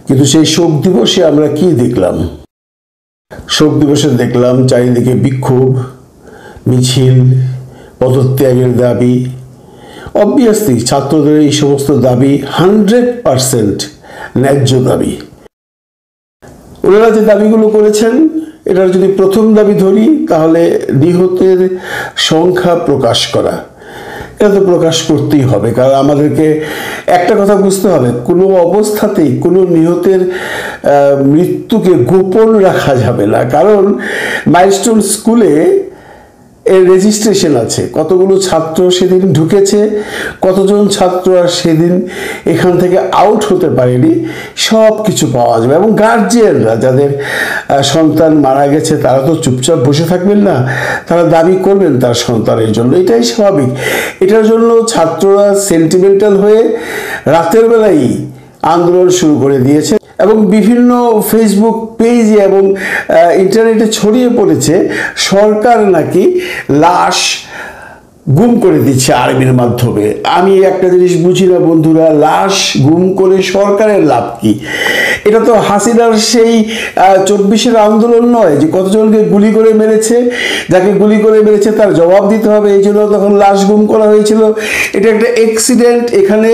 কিন্তু সেই শোক দিবসে আমরা কি দেখলাম? শোক দিবসে দেখলাম চারিদিকে বিক্ষোভ, মিছিল, পদত্যাগের দাবি। অবভিয়াসলি ছাত্রদের এই সমস্ত দাবি 100% ন্যায্য দাবি। ওনারা যে দাবিগুলো করেছেন, এটার যদি প্রথম দাবি ধরি তাহলে নিহতের সংখ্যা প্রকাশ করা। এটা তো প্রকাশ করতেই হবে, কারণ আমাদেরকে একটা কথা বুঝতে হবে, কোনো অবস্থাতেই কোনো নিহতের মৃত্যুকে গোপন রাখা যাবে না। কারণ মাইলস্টোন স্কুলে এর রেজিস্ট্রেশন আছে, কতগুলো ছাত্র সেদিন ঢুকেছে, কতজন ছাত্র আর সেদিন এখান থেকে আউট হতে পারেনি, সব কিছু পাওয়া যাবে। এবং গার্জিয়ানরা যাদের সন্তান মারা গেছে তারা তো চুপচাপ বসে থাকবেন না, তারা দাবি করবেন তার সন্তানের জন্য, এটাই স্বাভাবিক। এটার জন্য ছাত্ররা সেন্টিমেন্টাল হয়ে রাতের বেলায় আন্দোলন শুরু করে দিয়েছে এবং বিভিন্ন ফেসবুক পেজে এবং ইন্টারনেটে ছড়িয়ে পড়েছে সরকার নাকি লাশ গুম করে দিচ্ছে আর্মির মাধ্যমে। আমি একটা জিনিস বুঝি না বন্ধুরা, লাশ গুম করে সরকারের লাভ কি? এটা তো হাসিনার সেই 24-এর আন্দোলন নয় যে কতজনকে গুলি করে মেরেছে, যাকে গুলি করে মেরেছে তার জবাব দিতে হবে, এই জন্য তখন লাশ গুম করা হয়েছিল। এটা একটা অ্যাক্সিডেন্ট। এখানে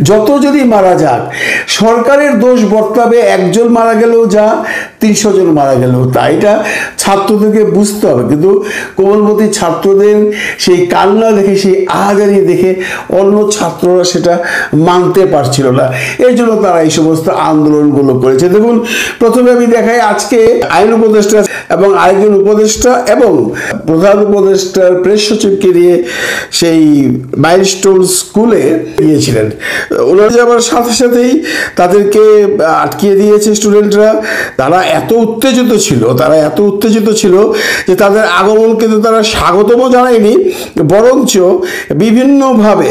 যত যদি মারা যাক সরকারের দোষ বর্তাবে, একজন মারা গেলেও যা, 300 জন মারা গেলেও তা। এটা ছাত্রদেরকে বুঝতে হবে। কিন্তু কোমলমতি ছাত্রদের সেই কান্না দেখে, সেই আহাজারি দেখে অন্য ছাত্ররা সেটা মানতে পারছিল না, এই জন্য তারা এই সমস্ত আন্দোলনগুলো করেছে। দেখুন, প্রথমে আমি দেখাই আজকে আইন উপদেষ্টা এবং আরেকজন উপদেষ্টা এবং প্রধান উপদেষ্টার প্রেস সচিবকে নিয়ে সেই মাইলস্টোন স্কুলে গিয়েছিলেন। ওনারা যাওয়ার সাথে সাথেই তাদেরকে আটকিয়ে দিয়েছে স্টুডেন্টরা। তারা এত উত্তেজিত ছিল যে তাদের আগমন কিন্তু তারা স্বাগতমও জানায়নি, বরঞ্চ বিভিন্নভাবে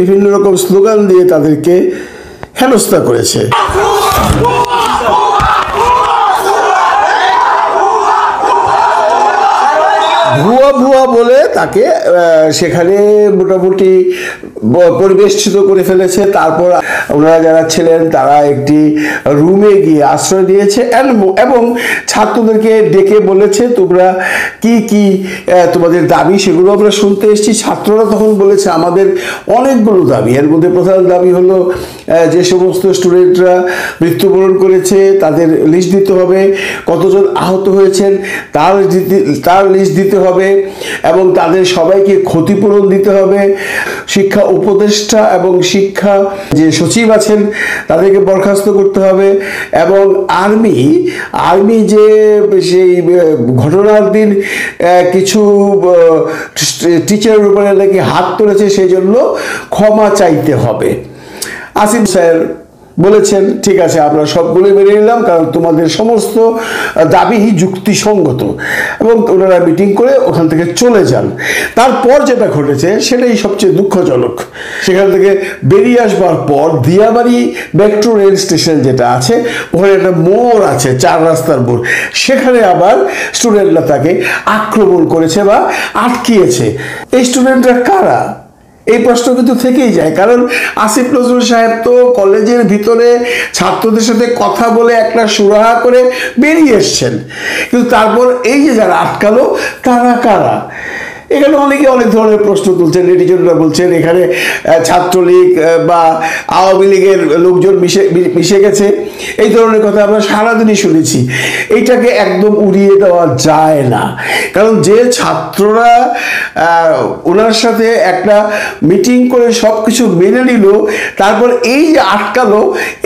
বিভিন্ন রকম স্লোগান দিয়ে তাদেরকে হেনস্থা করেছে। ভুয়া বলে তাকে সেখানে মোটামুটি পরিবেষ্টিত করে ফেলেছে। তারপর ওনারা যারা ছিলেন তারা একটি রুমে গিয়ে আশ্রয় দিয়েছে এবং ছাত্রদেরকে ডেকে বলেছে, তোমরা কি তোমাদের দাবি সেগুলো আমরা শুনতে এসেছি। ছাত্ররা তখন বলেছে, আমাদের অনেকগুলো দাবি, এর মধ্যে প্রধান দাবি হলো যে সমস্ত স্টুডেন্টরা মৃত্যুবরণ করেছে তাদের লিস্ট দিতে হবে, কতজন আহত হয়েছেন তার লিস্ট দিতে হবে এবং তাদের সবাইকে ক্ষতিপূরণ দিতে হবে। শিক্ষা উপদেষ্টা এবং শিক্ষা যে সচিব আছেন তাদেরকে বরখাস্ত করতে হবে এবং আর্মি যে সেই ঘটনার দিন কিছু টিচারের উপরে নাকি হাত তুলেছে, সেই জন্য ক্ষমা চাইতে হবে। আসিফ স্যার বলেছেন, ঠিক আছে আমরা সবগুলো মেনে নিলাম, কারণ তোমাদের সমস্ত দাবি যুক্তিসঙ্গত, এবং ওনারা মিটিং করে ওখান থেকে চলে যান। তারপর যেটা ঘটেছে সেটাই সবচেয়ে দুঃখজনক। সেখান থেকে বেরিয়ে আসবার পর দিয়াবাড়ি মেট্রো রেল স্টেশন যেটা আছে, ওখানে একটা মোড় আছে, 4 রাস্তার মোড়, সেখানে আবার স্টুডেন্টরা তাকে আক্রমণ করেছে বা আটকিয়েছে। এই স্টুডেন্টরা কারা? এই প্রশ্ন কিন্তু থেকেই যায়, কারণ আসিফ নজরুল সাহেব তো কলেজের ভিতরে ছাত্রদের সাথে কথা বলে একটা সুরাহা করে বেরিয়ে এসছেন, কিন্তু তারপর এই যে যারা আটকালো তারা কারা? এখানে অনেকে অনেক ধরনের প্রশ্ন তুলছেন। নেটিজনরা বলছেন এখানে ছাত্রলীগ বা আওয়ামী লীগের লোকজন মিশে গেছে, এই ধরনের কথা আমরা সারাদিনই শুনেছি। এইটাকে একদম উড়িয়ে দেওয়া যায় না, কারণ যে ছাত্ররা ওনার সাথে একটা মিটিং করে সব কিছু মেনে নিল, তারপর এই যে আটকালো,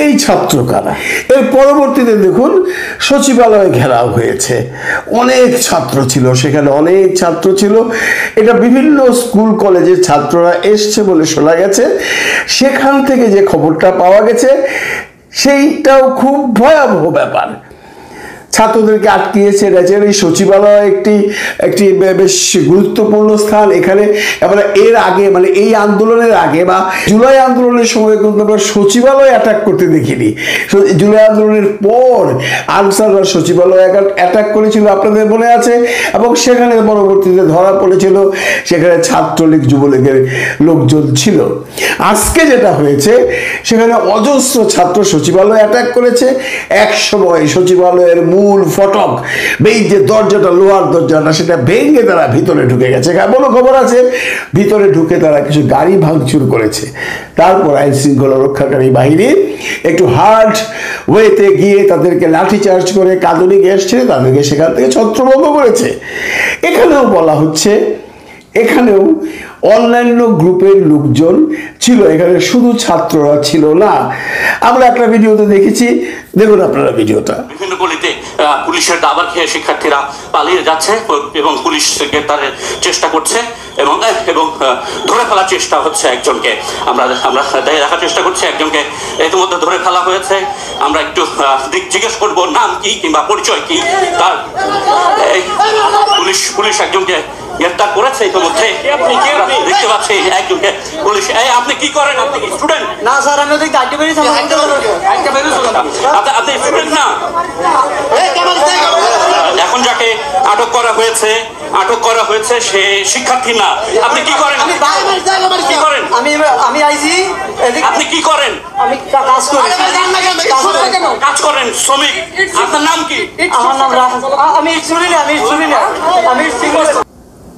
এই ছাত্র কারা? এর পরবর্তীতে দেখুন সচিবালয়ে ঘেরাও হয়েছে, অনেক ছাত্র ছিল সেখানে, অনেক ছাত্র ছিল। এটা বিভিন্ন স্কুল কলেজের ছাত্ররা এসছে বলে শোনা গেছে। সেখান থেকে যে খবরটা পাওয়া গেছে সেইটাও খুব ভয়াবহ ব্যাপার। ছাত্রদেরকে আটকিয়েছে। ন্যাচারালি সচিবালয় একটি একটি বেশ গুরুত্বপূর্ণ স্থান এখানে। এবার এর আগে মানে এই আন্দোলনের আগে বা জুলাই আন্দোলনের সময় কিন্তু আমরা সচিবালয় অ্যাটাক করতে দেখিনি। জুলাই আন্দোলনের পর আনসাররা সচিবালয় অ্যাটাক করেছিল, আপনাদের মনে আছে, এবং সেখানে পরবর্তীতে ধরা পড়েছিল, সেখানে ছাত্রলীগ যুবলীগের লোকজন ছিল। আজকে যেটা হয়েছে সেখানে অজস্র ছাত্র সচিবালয় অ্যাটাক করেছে। এক সময় সচিবালয়ের মূল ফটক, এই যে দরজাটা, লোহার দরজাটা, সেটা ভেঙে তারা ভিতরে ঢুকে গেছে। এমনও খবর আছে ভিতরে ঢুকে তারা কিছু গাড়ি ভাঙচুর করেছে। তারপর আইন শৃঙ্খলা রক্ষাকারী বাহিনী একটু হার্ড ওয়েতে গিয়ে তাদেরকে লাঠিচার্জ করে কাঁদুনি গ্যাস ছেড়ে তাদেরকে সেখান থেকে ছত্রভঙ্গ করেছে। এখানেও বলা হচ্ছে, এখানেও অন্যান্য গ্রুপের লোকজন ছিল, এখানে শুধু ছাত্ররা ছিল না। আমরা একটা ভিডিওতে দেখেছি, দেখুন আপনারা ভিডিওটা। বিভিন্ন গলিতে পুলিশের দাবার খেয়ে শিক্ষার্থীরা পালিয়ে যাচ্ছে এবং পুলিশ গ্রেপ্তারের চেষ্টা করছে এবং ধরে ফেলার চেষ্টা হচ্ছে একজনকে। আমরা দেখার চেষ্টা করছি একজনকে ইতিমধ্যে ধরে ফেলা হয়েছে। আমরা একটু জিজ্ঞেস করবো নাম কি কিংবা পরিচয় কি তার। পুলিশ একজনকে গ্রেপ্তার করেছে ইতিমধ্যে, দেখতে পাচ্ছি একজনকে পুলিশ। আপনি কি করেন? আপনি কি স্টুডেন্ট? না স্যার, আমি ওদিকে গাড়ি বেরিয়েছি। আপনি স্টুডেন্ট না? এখন যাকে আটক করা হয়েছে সে শিক্ষার্থী না। আপনি কি করেন? কি করেন? আমি আইছি। আপনি কি করেন? আমি কাজ করি। কাজ করেন, শ্রমিক। আপনার নাম কি? আমার নাম রাহাত। আমি স্টুডেন্ট।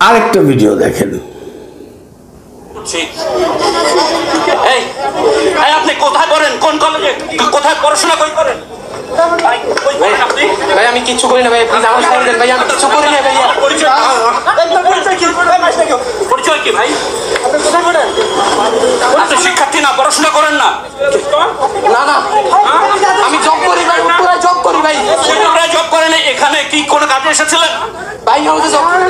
আরেকটা ভিডিও দেখেন। আপনি কোথায় পড়েন? কোন কলেজে? কোথায় পড়াশোনা করেন? ভাই আমি কিছু করি না ভাই, প্লিজ আমার সাইড দেন ভাই, আমি কিছু করি না ভাই। পরিচয় কি ভাই? আপনি শিক্ষার্থী না, পড়াশোনা করেন না? না আমি জব করি ভাই, উত্তরায় জব করি ভাই। উত্তরায় জব করেন? এখানে কি কোনো কাজে এসেছিলেন? ভাই হাউসে জব করি।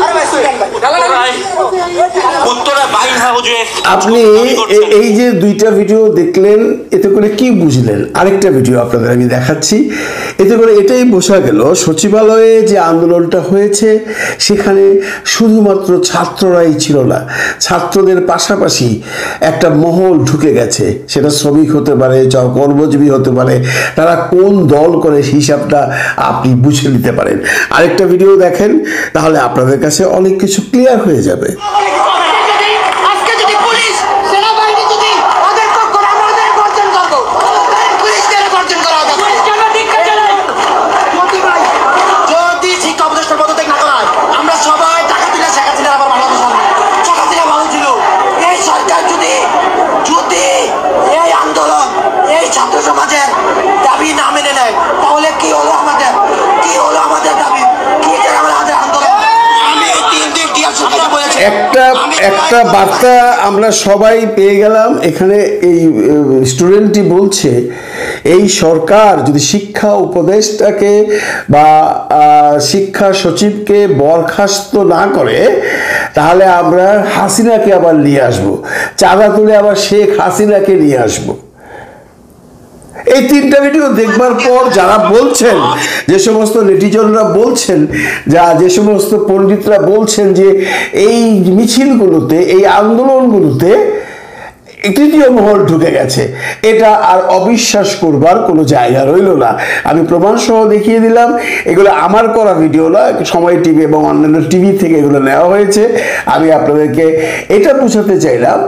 উত্তরায় বাইন হাউজে। আপনি এই যে দুইটা ভিডিও দেখলেন, এতে করে কি বুঝলেন? আরেকটা ভিডিও আপনাদের আমি দেখাচ্ছি। এতে করে এটাই বোঝা গেল সচিবালয়ে যে আন্দোলনটা হয়েছে সেখানে শুধুমাত্র ছাত্ররাই ছিল না, ছাত্রদের পাশাপাশি একটা মহল ঢুকে গেছে। সেটা শ্রমিক হতে পারে, কর্মজীবী হতে পারে, তারা কোন দল করে হিসাবটা আপনি বুঝে নিতে পারেন। আরেকটা ভিডিও দেখেন, তাহলে আপনাদের কাছে অনেক কিছু ক্লিয়ার হয়ে যাবে। ছাত্র সমাজের দাবি না মেনে নেয় তাহলে কি হলো আমাদের? দাবি কি আমাদের আন্দোলন? একটা বার্তা আমরা সবাই পেয়ে গেলাম এখানে। এই স্টুডেন্টটি বলছে, এই সরকার যদি শিক্ষা উপদেষ্টাকে বা শিক্ষা সচিবকে বরখাস্ত না করে তাহলে আমরা হাসিনাকে আবার নিয়ে আসবো, চাঁদা তুলে আবার শেখ হাসিনাকে নিয়ে আসবো। এই তিনটা ভিডিও দেখবার পর যারা বলছেন, যে সমস্ত নেটিজনরা বলছেন, যে সমস্ত পণ্ডিতরা বলছেন যে এই মিছিলগুলোতে, এই আন্দোলনগুলোতে তৃতীয় মহল ঢুকে গেছে, এটা আর অবিশ্বাস করবার কোনো জায়গা রইল না। আমি প্রমাণ সহ দেখিয়ে দিলাম। এগুলো আমার করা ভিডিও না, সময় টিভি এবং অন্যান্য টিভি থেকে এগুলো নেওয়া হয়েছে। আমি আপনাদেরকে এটা বোঝাতে চাইলাম,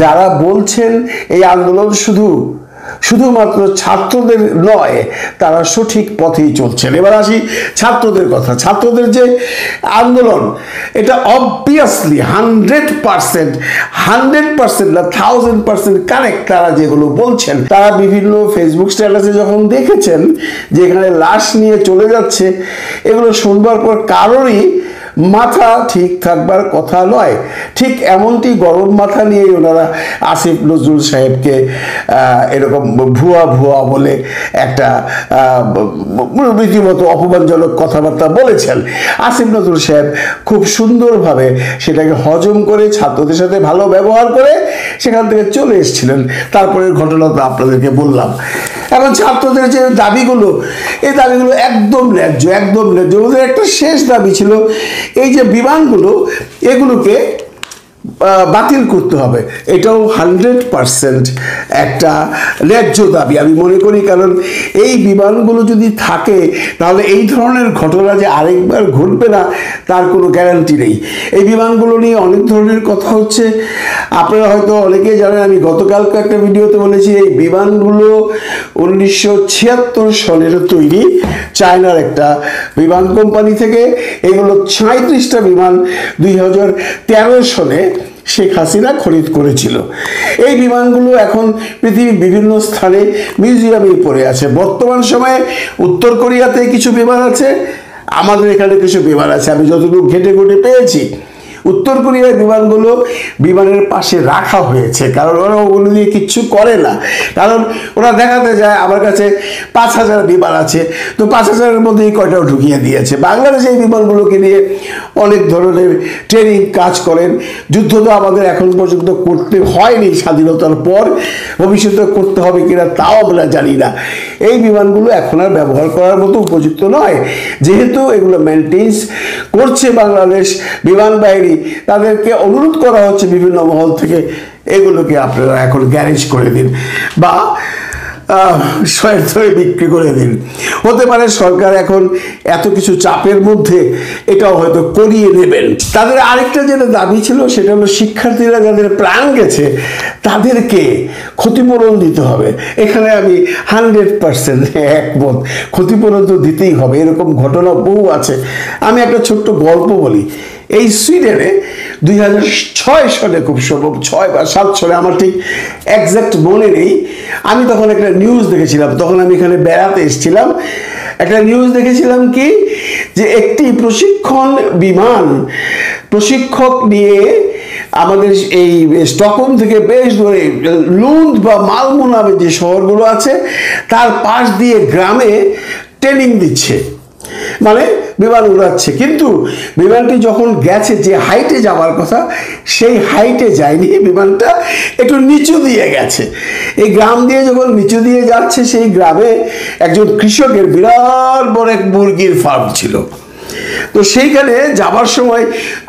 যারা বলছেন এই আন্দোলন শুধুমাত্র ছাত্রদের নয়, তারা সঠিক পথেই চলছেন। এবার আসি ছাত্রদের কথা। ছাত্রদের যে আন্দোলন, এটা অবভিয়াসলি 100% না 1000% কারেক্ট। তারা যেগুলো বলছেন, তারা বিভিন্ন ফেসবুক স্ট্যাটাসে যখন দেখেছেন যে এখানে লাশ নিয়ে চলে যাচ্ছে, এগুলো শুনবার পর কারোরই মাথা ঠিক থাকবার কথা নয়। ঠিক এমনটি গরম মাথা নিয়ে ওনারা আসিফ নজরুল সাহেবকে এরকম ভুয়া বলে একটা রীতিমতো অপমানজনক কথাবার্তা বলেছেন। আসিফ নজরুল সাহেব খুব সুন্দরভাবে সেটাকে হজম করে ছাত্রদের সাথে ভালো ব্যবহার করে সেখান থেকে চলে এসেছিলেন। তারপরের ঘটনা তো আপনাদেরকে বললাম। এখন ছাত্রদের যে দাবিগুলো, এই দাবিগুলো একদম ন্যায্য, একদম ন্যায্য। ওদের একটা শেষ দাবি ছিল এই যে বিমানগুলো, এগুলোকে বাতিল করতে হবে। এটাও 100% একটা ন্যায্য দাবি আমি মনে করি, কারণ এই বিমানগুলো যদি থাকে তাহলে এই ধরনের ঘটনা যে আরেকবার ঘটবে না তার কোনো গ্যারান্টি নেই। এই বিমানগুলো নিয়ে অনেক ধরনের কথা হচ্ছে, আপনারা হয়তো অনেকেই জানেন, আমি গতকালকে একটা ভিডিওতে বলেছি এই বিমানগুলো 1976 সনের তৈরি, চায়নার একটা বিমান কোম্পানি থেকে। এগুলো 37টা বিমান 2013 সনে শেখ হাসিনা খরিদ করেছিল। এই বিমানগুলো এখন পৃথিবীর বিভিন্ন স্থানে মিউজিয়ামে পড়ে আছে। বর্তমান সময়ে উত্তর কোরিয়াতে কিছু বিমান আছে, আমাদের এখানে কিছু বিমান আছে। আমি যতটুকু ঘেটে ঘুটে পেয়েছি, উত্তর কোরিয়ার বিমানগুলো বিমানের পাশে রাখা হয়েছে, কারণ ওরা ওগুলো দিয়ে কিচ্ছু করে না। কারণ ওরা দেখাতে যায় আমার কাছে 5000 বিমান আছে, তো 5000-এর মধ্যেই কয়টাও ঢুকিয়ে দিয়েছে। বাংলাদেশে এই বিমানগুলোকে নিয়ে অনেক ধরনের ট্রেনিং কাজ করেন। যুদ্ধ তো আমাদের এখন পর্যন্ত করতে হয়নি স্বাধীনতার পর, ভবিষ্যতে করতে হবে কিনা তাও আমরা জানি না। এই বিমানগুলো এখন আর ব্যবহার করার মতো উপযুক্ত নয়, যেহেতু এগুলো মেনটেন্স করছে বাংলাদেশ বিমান বাহিনী। তাদেরকে অনুরোধ করা হচ্ছে বিভিন্ন মহল থেকে এগুলোকে আপনারা এখন গ্যারেজ করে দিন বা শয়ের ধরে বিক্রি করে দিন। হতে পারে সরকার এখন এত কিছু চাপের মধ্যে এটাও হয়তো করিয়ে নেবেন। তাদের আরেকটা যেটা দাবি ছিল সেটা হলো শিক্ষার্থীরা যাদের প্রাণ গেছে তাদেরকে ক্ষতিপূরণ দিতে হবে। এখানে আমি 100% একমত, ক্ষতিপূরণ তো দিতেই হবে। এরকম ঘটনা বহু আছে। আমি একটা ছোট্ট গল্প বলি। এই সুইডেনে 2006 সালে, খুব সম্ভব 6 বা 7 সালে, আমার ঠিক একজ্যাক্ট মনে নেই, আমি তখন একটা নিউজ দেখেছিলাম। তখন আমি এখানে বেড়াতে এসেছিলাম। একটা নিউজ দেখেছিলাম কি, যে একটি প্রশিক্ষণ বিমান প্রশিক্ষক নিয়ে আমাদের এই স্টকহোম থেকে বেশ দূরে লুন্ড বা মালমো নামে যে শহরগুলো আছে তার পাশ দিয়ে গ্রামে ট্রেনিং দিচ্ছে, মানে বিমান উড়াচ্ছে। কিন্তু বিমানটি যখন গেছে যে হাইটে যাওয়ার কথা সেই হাইটে যায়নি, বিমানটা একটু নিচু দিয়ে গেছে। এই গ্রাম দিয়ে যখন নিচু দিয়ে যাচ্ছে, সেই গ্রামে একজন কৃষকের বিরাট বড় এক মুরগির ফার্ম ছিল। তো সেইখানে যাবার সময়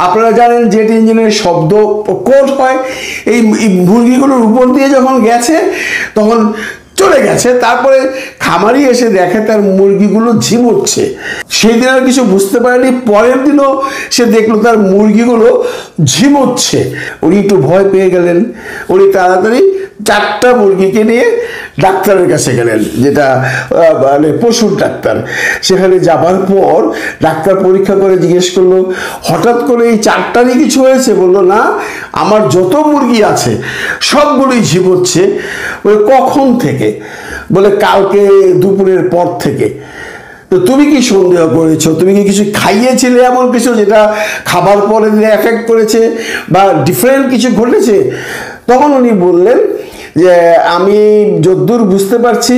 আপনারা জানেন জেট ইঞ্জিনের শব্দ প্রকট হয়। এই মুরগিগুলোর উপর দিয়ে যখন গেছে তখন চলে গেছে। তারপরে খামারি এসে দেখে তার মুরগিগুলো ঝিমুচ্ছে। সেই দিন আর কিছু বুঝতে পারেনি, পরের দিনও সে দেখলো তার মুরগিগুলো ঝিমুচ্ছে। উনি একটু ভয় পেয়ে গেলেন। উনি তাড়াতাড়ি 4টা মুরগিকে নিয়ে ডাক্তারের কাছে গেলেন, যেটা মানে পশুর ডাক্তার। সেখানে যাবার পর ডাক্তার পরীক্ষা করে জিজ্ঞেস করলো, হঠাৎ করে এই 4টারই কিছু হয়েছে? বললো না, আমার যত মুরগি আছে সবগুলোই ঝিমুচ্ছে। বলে কখন থেকে? বলে কালকে দুপুরের পর থেকে। তো তুমি কি সন্দেহ করেছো? তুমি কি কিছু খাইয়েছিলে এমন কিছু যেটা খাবার পরে এফেক্ট করেছে বা ডিফারেন্ট কিছু ঘটেছে? তখন উনি বললেন যে আমি যদ্দূর বুঝতে পারছি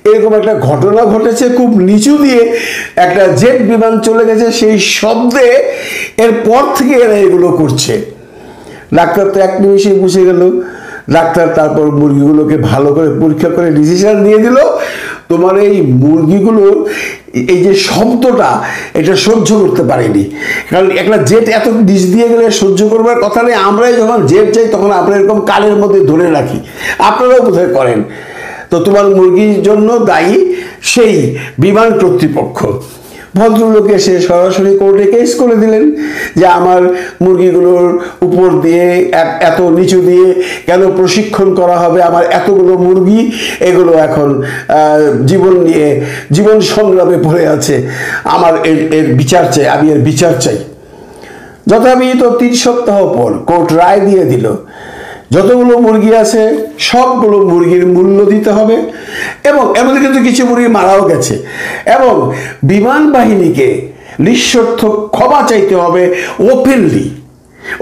এরকম একটা ঘটনা ঘটেছে, খুব নিচু দিয়ে একটা জেট বিমান চলে গেছে, সেই শব্দে এরপর থেকে এরা এগুলো করছে। ডাক্তার তো 1 নিমিষে বুঝে গেল। ডাক্তার তারপর মুরগিগুলোকে ভালো করে পরীক্ষা করে ডিসিশন দিয়ে দিল, তোমার এই মুরগিগুলো এই যে শব্দটা এটা সহ্য করতে পারেনি। কারণ একটা জেট এত নিচ দিয়ে গেলে সহ্য করবার কথা নেই। আমরাই যখন জেট যাই তখন আমরা এরকম কানের মধ্যে ধরে রাখি, আপনারাও বোধহয় করেন। তো তোমার মুরগির জন্য দায়ী সেই বিমান কর্তৃপক্ষ। ভদ্রলোক এসে সরাসরি কোর্টে কেস করে দিলেন যে আমার মুরগিগুলোর উপর দিয়ে এত নিচু দিয়ে কেন প্রশিক্ষণ করা হবে? আমার এতগুলো মুরগি, এগুলো এখন জীবন সংগ্রামে পড়ে আছে। আমার এর বিচার চাই, আমি এর বিচার চাই। যথাবিহিত 3 সপ্তাহ পর কোর্ট রায় দিয়ে দিল, যতগুলো মুরগি আছে সবগুলো মুরগির মূল্য দিতে হবে, এবং এমন কিন্তু কিছু মুরগি মারাও গেছে, এবং বিমান বাহিনীকে নিঃশর্ত ক্ষমা চাইতে হবে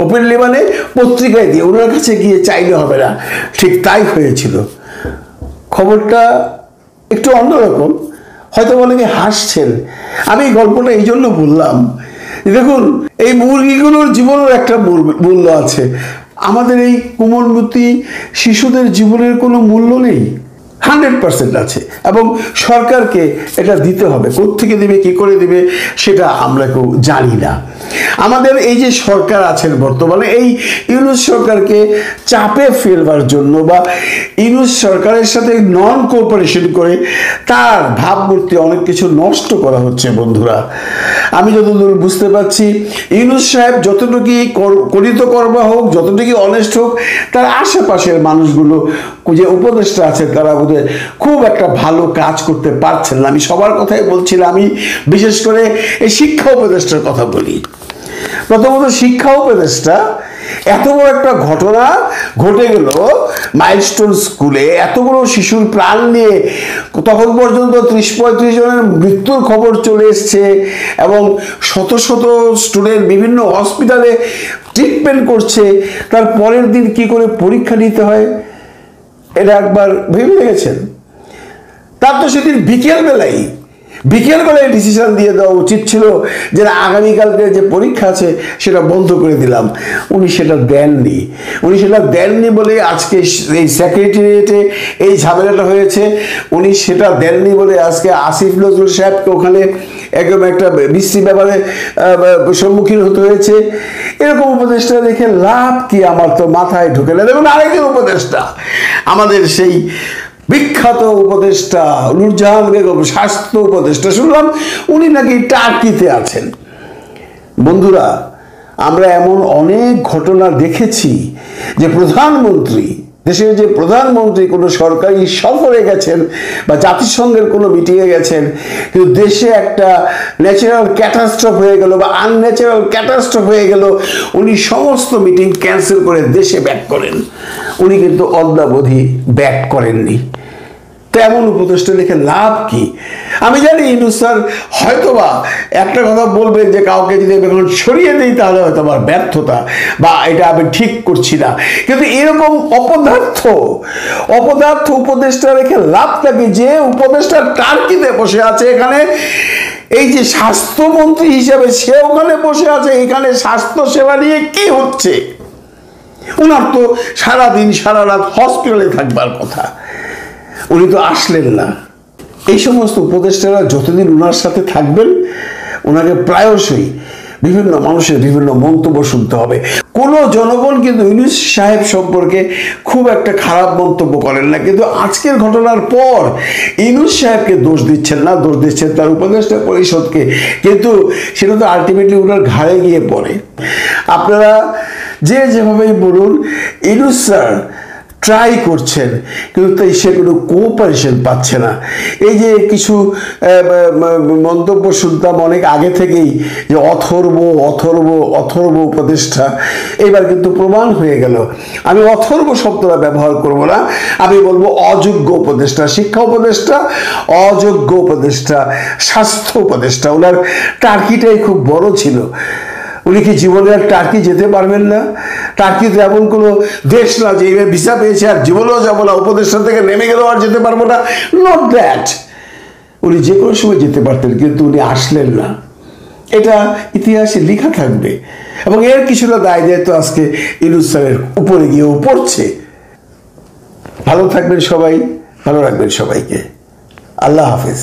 ওপেনলি মানে পত্রিকায় দিয়ে, ওনার কাছে গিয়ে চাইলে হবে না। ঠিক তাই হয়েছিল। খবরটা একটু অন্যরকম, হয়তো অনেকে হাসছেন। আমি এই গল্পটা এই জন্য বললাম, দেখুন এই মুরগিগুলোর জীবনের একটা মূল্য আছে। আমাদের এই কোমলমতি শিশুদের জীবনের কোনো মূল্য নেই। 100% আছে এবং সরকারকে এটা দিতে হবে। কোত্থেকে দিবে, কি করে দিবে সেটা আমরা কেউ জানি না। আমাদের এই যে সরকার আছেন বর্তমানে, এই ইউনূস সরকারকে চাপে ফেলবার জন্য বা ইউনূস সরকারের সাথে নন কোঅপারেশন করে তার ভাবমূর্তি অনেক কিছু নষ্ট করা হচ্ছে। বন্ধুরা, আমি যতদূর বুঝতে পারছি, ইউনূস সাহেব যতটুকু করিত কর্মা হোক, যতটুকু অনেস্ট হোক, তার আশেপাশের মানুষগুলো যে উপদেষ্টা আছে তারা বোধহয় খুব একটা ভালো কাজ করতে পারছেন না। আমি সবার কথাই বলছি না, আমি বিশেষ করে এই শিক্ষা উপদেষ্টার কথা বলি। প্রথমত শিক্ষা উপদেষ্টা, এত বড় একটা ঘটনা ঘটে গেল মাইলস্টোন স্কুলে, এতগুলো শিশুর প্রাণ নিয়ে তখন পর্যন্ত 30-35 জনের মৃত্যুর খবর চলে এসছে এবং শত শত স্টুডেন্ট বিভিন্ন হসপিটালে ট্রিটমেন্ট করছে। তার পরের দিন কি করে পরীক্ষা নিতে হয় এটা একবার ভেবে দেখেছেন? তার তো সেদিন বিকেলবেলায় ডিসিশন দিয়ে দেওয়া উচিত ছিল যে আগামীকালকে যে পরীক্ষা আছে সেটা বন্ধ করে দিলাম। উনি সেটা দেননি বলে আজকে এই সেক্রেটারিয়েটে এই ঝামেলাটা হয়েছে। উনি সেটা দেননি বলে আজকে আসিফ নজরুল সাহেবকে ওখানে একদম একটা বিশ্রী ব্যাপারে সম্মুখীন হতে হয়েছে। এরকম উপদেষ্টা দেখে লাভ কি? আমার তো মাথায় ঢুকে না। দেখুন, আরেকজন উপদেষ্টা, আমাদের সেই বিখ্যাত উপদেষ্টা নূরজাহান বেগম, স্বাস্থ্য উপদেষ্টা, শুনলাম উনি নাকি টার্কিতে আছেন। বন্ধুরা, আমরা এমন অনেক ঘটনা দেখেছি যে দেশের যে প্রধানমন্ত্রী কোনো সরকারি সফরে গেছেন বা জাতিসংঘের কোনো মিটিংয়ে গেছেন, কিন্তু দেশে একটা ন্যাচারাল ক্যাটাস্ট্রফ হয়ে গেল বা আনন্যাচারাল ক্যাটাস্ট্রফ হয়ে গেল, উনি সমস্ত মিটিং ক্যান্সেল করে দেশে ব্যাক করেন। উনি কিন্তু অদ্যাবধি ব্যাক করেননি। তেমন উপদেষ্টা লিখে লাভ কি? আমি জানি ইউনূস স্যার হয়তোবা একটা কথা বলবেন যে কাউকে যদি এখন সরিয়ে দিই তাহলে হয়তো আমার ব্যর্থতা বা এটা আমি ঠিক করছি না, কিন্তু এরকম অপদার্থ উপদেষ্টা রেখে লাভটা কি? যে উপদেষ্টা টার্কিতে বসে আছে, এখানে এই যে স্বাস্থ্যমন্ত্রী হিসেবে সে ওখানে বসে আছে, এখানে স্বাস্থ্য সেবা নিয়ে কি হচ্ছে? ওনার তো সারাদিন সারা রাত হসপিটালে থাকবার কথা, উনি তো আসলেন না। এই সমস্ত উপদেষ্টারা যতদিন ওনার সাথে থাকবেন, ওনাকে প্রায়শই বিভিন্ন মানুষের বিভিন্ন মন্তব্য শুনতে হবে। কোনো জনগণ কিন্তু ইউনূস সাহেব সম্পর্কে খুব একটা খারাপ মন্তব্য করেন না, কিন্তু আজকের ঘটনার পর ইউনূস সাহেবকে দোষ দিচ্ছেন না, দোষ দিচ্ছেন তার উপদেষ্টা পরিষদকে, কিন্তু সেটা তো আলটিমেটলি ওনার ঘাড়ে গিয়ে পড়ে। আপনারা যেভাবেই বলুন, ইউনূস স্যার ট্রাই করছেন কিন্তু তাই সে কোনো কোঅপারেশন পাচ্ছে না। এই যে কিছু মন্তব্য শুনতাম অনেক আগে থেকেই যে অথর্ব উপদেষ্টা, এবার কিন্তু প্রমাণ হয়ে গেল। আমি অথর্ব শব্দটা ব্যবহার করব না, আমি বলবো অযোগ্য উপদেষ্টা, শিক্ষা উপদেষ্টা, অযোগ্য উপদেষ্টা, স্বাস্থ্য উপদেষ্টা। ওনার টার্কিটাই খুব বড় ছিল। উনি কি জীবনে আর টার্কি যেতে পারবেন না? টার্কি তো এমন কোনো দেশ না যে এবার ভিসা পেয়েছে আর জীবনেও যাবো না, উপদেষ্টা থেকে নেমে গেলেও আর যেতে পারবো না, নট দ্যাট। উনি যে কোনো সময় যেতে পারতেন, কিন্তু উনি আসলেন না। এটা ইতিহাসে লেখা থাকবে এবং এর কিছুটা দায় দায়িত্ব আজকে ইউনূস স্যারের উপরে গিয়েও পড়ছে। ভালো থাকবেন সবাই, ভালো রাখবেন সবাইকে। আল্লাহ হাফেজ।